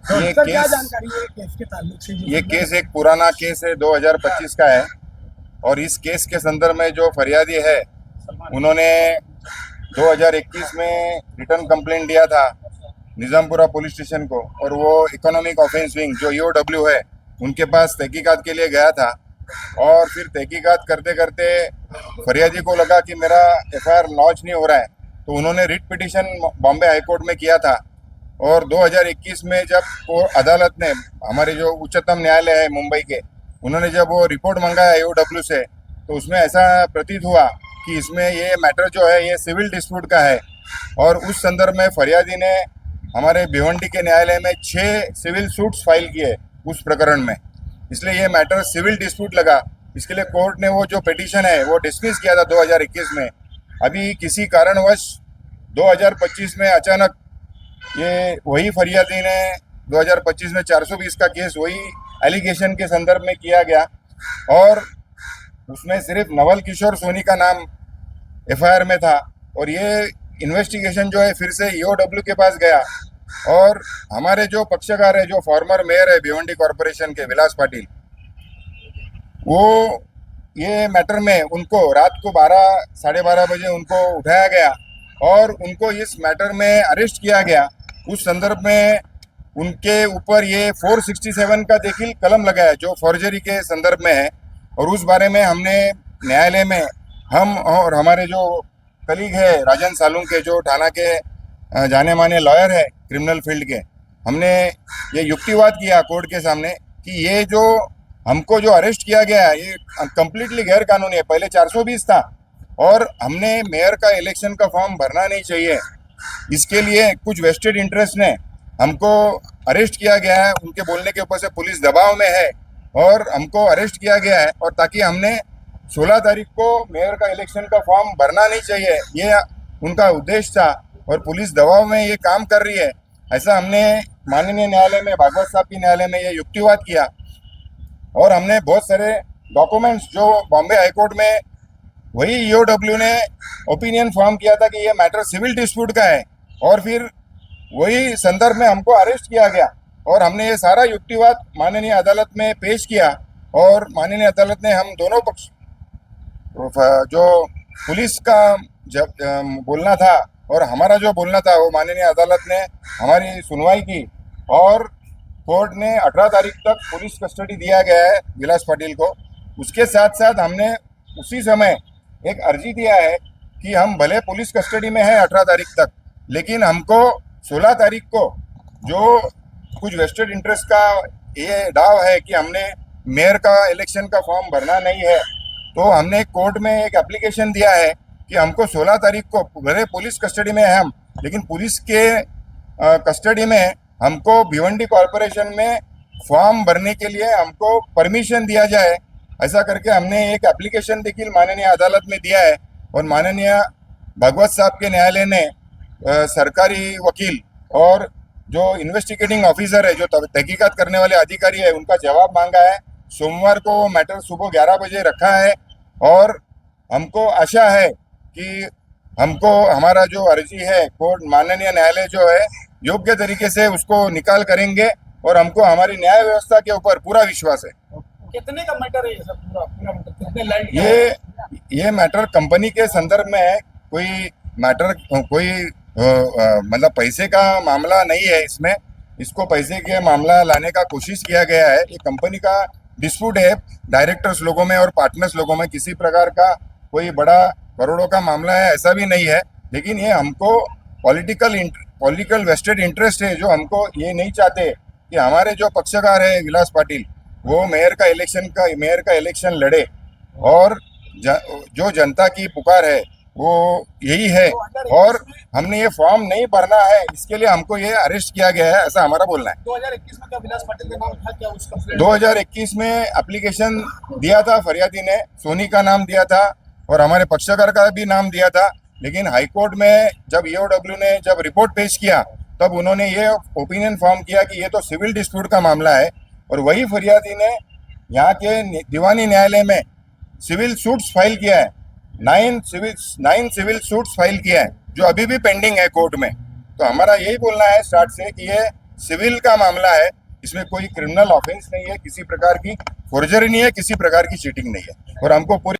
ये सर क्या केस जानकारी है केस के ताल्लुक से जो ये सुनने केस एक पुराना केस है, 2025 का है। और इस केस के संदर्भ में जो फरियादी है, उन्होंने 2021 में रिटर्न कंप्लेंट दिया था निजामपुरा पुलिस स्टेशन को। और वो इकोनॉमिक ऑफेंस विंग जो ईओडब्ल्यू है, उनके पास तहकीकात के लिए गया था। और फिर तहकीकात करते करते फरियादी को लगा कि मेरा एफआईआर लॉन्च नहीं हो रहा है, तो उन्होंने writ petition Bombay high court में किया था। और 2021 में जब वो अदालत ने, हमारे जो उच्चतम न्यायालय है मुंबई के, उन्होंने जब वो रिपोर्ट मंगाया ईओडब्ल्यू से, तो उसमें ऐसा प्रतीत हुआ कि इसमें ये मैटर जो है ये सिविल डिस्प्यूट का है। और उस संदर्भ में फरियादी ने हमारे भिवंडी के न्यायालय में 6 सिविल सूट्स फाइल किए उस प्रकरण में। इसलिए ये मैटर सिविल डिस्प्यूट लगा। इसके लिए कोर्ट ने वो जो पिटीशन है वो डिसमिस किया था 2021 में। अभी किसी कारणवश 2025 में अचानक ये वही फरियादी ने 2025 में 420 का केस वही एलिगेशन के संदर्भ में किया गया। और उसमें सिर्फ नवल किशोर सोनी का नाम एफआईआर में था। और ये इन्वेस्टिगेशन जो है फिर से ईओडब्ल्यू के पास गया। और हमारे जो पक्षकार है, जो फॉर्मर मेयर है भिवंडी कॉरपोरेशन के, विलास पाटिल, वो ये मैटर में उनको रात को 12 साढ़े 12 बजे उनको उठाया गया और उनको इस मैटर में अरेस्ट किया गया। उस संदर्भ में उनके ऊपर ये 467 का देखिल कलम लगाया जो फॉर्जरी के संदर्भ में है। और उस बारे में हमने न्यायालय में, हम और हमारे जो कलीग है राजन सालुंके, जो थाना के जाने माने लॉयर है क्रिमिनल फील्ड के, हमने ये युक्तिवाद किया कोर्ट के सामने कि ये जो हमको जो अरेस्ट किया गया है ये कंप्लीटली गैर कानूनी है। पहले 420 था और हमने मेयर का इलेक्शन का फॉर्म भरना नहीं चाहिए, इसके लिए कुछ वेस्टेड इंटरेस्ट ने हमको अरेस्ट किया गया है। उनके बोलने के ऊपर से पुलिस दबाव में है और हमको अरेस्ट किया गया है। और ताकि हमने 16 तारीख को मेयर का इलेक्शन का फॉर्म भरना नहीं चाहिए, ये उनका उद्देश्य था। और पुलिस दबाव में ये काम कर रही है, ऐसा हमने माननीय न्यायालय में, भागवत साहब की न्यायालय में ये युक्तिवाद किया। और हमने बहुत सारे डॉक्यूमेंट्स जो बॉम्बे हाईकोर्ट में वही ईओडब्ल्यू ने ओपिनियन फॉर्म किया था कि ये मैटर सिविल डिस्प्यूट का है, और फिर वही संदर्भ में हमको अरेस्ट किया गया। और हमने ये सारा युक्तिवाद माननीय अदालत में पेश किया और माननीय अदालत ने हम दोनों पक्ष, जो पुलिस का जब बोलना था और हमारा जो बोलना था, वो माननीय अदालत ने हमारी सुनवाई की। और कोर्ट ने 18 तारीख तक पुलिस कस्टडी दिया गया है विलास पाटिल को। उसके साथ साथ हमने उसी समय एक अर्जी दिया है कि हम भले पुलिस कस्टडी में है 18 तारीख तक, लेकिन हमको 16 तारीख को जो कुछ वेस्टेड इंटरेस्ट का ये दाव है कि हमने मेयर का इलेक्शन का फॉर्म भरना नहीं है, तो हमने कोर्ट में एक एप्लीकेशन दिया है कि हमको 16 तारीख को, भले पुलिस कस्टडी में है हम, लेकिन पुलिस के कस्टडी में हमको भिवंडी कॉरपोरेशन में फॉर्म भरने के लिए हमको परमिशन दिया जाए। ऐसा करके हमने एक एप्लीकेशन देखिए माननीय अदालत में दिया है। और माननीय भागवत साहब के न्यायालय ने सरकारी वकील और जो इन्वेस्टिगेटिंग ऑफिसर है, जो तहकीकात करने वाले अधिकारी है, उनका जवाब मांगा है। सोमवार को मैटर सुबह 11 बजे रखा है और हमको आशा है कि हमको हमारा जो अर्जी है कोर्ट, माननीय न्यायालय जो है योग्य तरीके से उसको निकाल करेंगे। और हमको हमारी न्याय व्यवस्था के ऊपर पूरा विश्वास है। कितने का मैटर है ये सब? पूरा पूरा मैटर कितने लैंड का है? ये मैटर कंपनी के संदर्भ में है। कोई मैटर, कोई मतलब पैसे का मामला नहीं है इसमें। इसको पैसे के मामला लाने का कोशिश किया गया है। ये कंपनी का डिस्प्यूट है डायरेक्टर्स लोगों में और पार्टनर्स लोगों में। किसी प्रकार का कोई बड़ा करोड़ों का मामला है ऐसा भी नहीं है। लेकिन ये हमको पॉलिटिकल वेस्टेड इंटरेस्ट है, जो हमको ये नहीं चाहते कि हमारे जो पक्षकार है विलास पाटिल, वो मेयर का इलेक्शन लड़े। और जो जनता की पुकार है वो यही है। और हमने ये फॉर्म नहीं भरना है, इसके लिए हमको ये अरेस्ट किया गया है, ऐसा हमारा बोलना है। 2021 में क्या विलास पाटिल का नाम था क्या उस कंप्लेंट? 2021 में एप्लीकेशन दिया था फरियादी ने, सोनी का नाम दिया था और हमारे पक्षकार का भी नाम दिया था। लेकिन हाईकोर्ट में जब ईओडब्ल्यू ने जब रिपोर्ट पेश किया, तब उन्होंने ये ओपिनियन फॉर्म किया कि ये तो सिविल डिस्प्यूट का मामला है। और वही फरियादी ने यहाँ के दीवानी न्यायालय में सिविल सूट्स फाइल किया है। 9 सिविल सूट्स फाइल किया है, जो अभी भी पेंडिंग है कोर्ट में। तो हमारा यही बोलना है स्टार्ट से कि ये सिविल का मामला है, इसमें कोई क्रिमिनल ऑफेंस नहीं है, किसी प्रकार की फोर्जरी नहीं है, किसी प्रकार की चीटिंग नहीं है और हमको पूरी